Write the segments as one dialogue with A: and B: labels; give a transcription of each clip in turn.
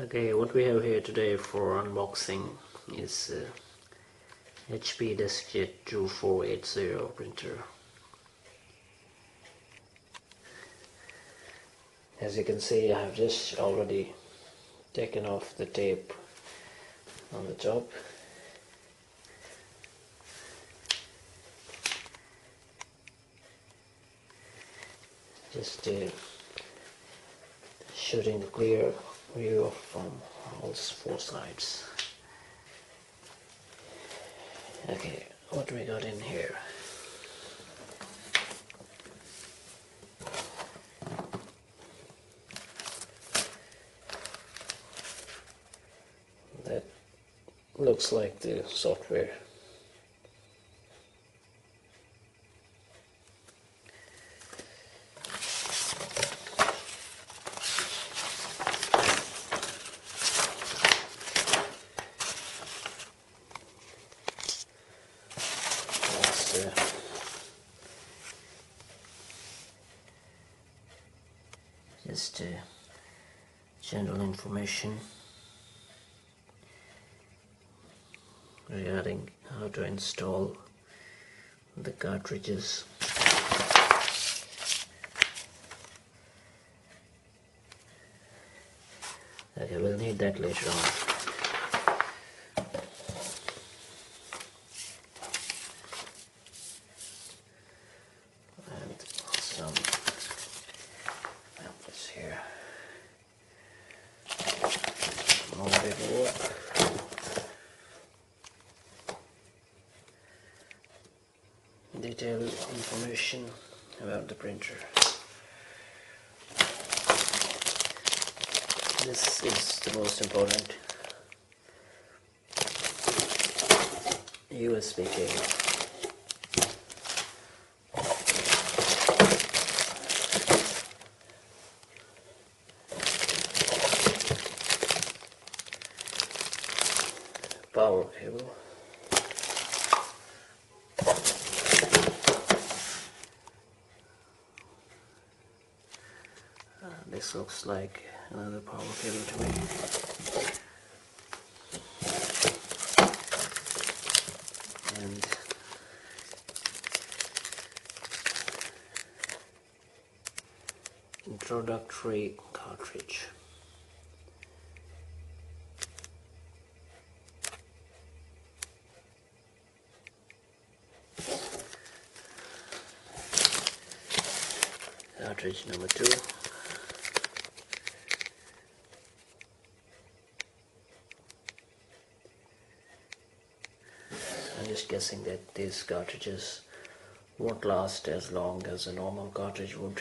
A: Okay, what we have here today for unboxing is HP DeskJet 2480 printer. As you can see, I have just already taken off the tape on the top. Just shooting a clear view from all four sides. Okay, what we got in here? That looks like the software. Just general information regarding how to install the cartridges. Okay, we'll need that later on. And some pamphlets here. More paperwork. Detailed information about the printer. This is the most important. USB cable. Power cable. This looks like another power cable to me. And introductory cartridge. Cartridge number 2. I'm just guessing that these cartridges won't last as long as a normal cartridge would.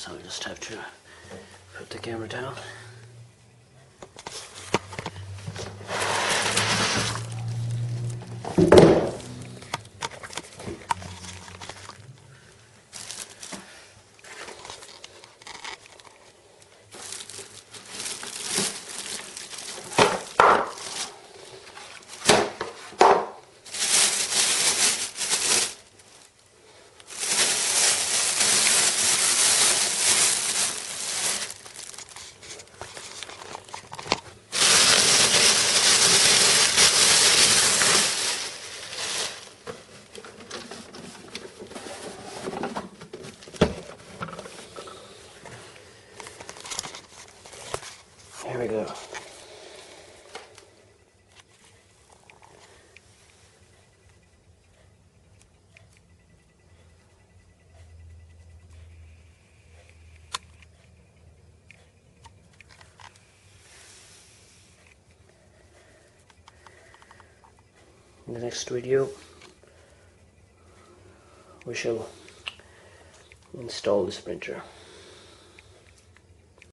A: I'll just have to put the camera down. Here we go. In the next video, we shall install this printer.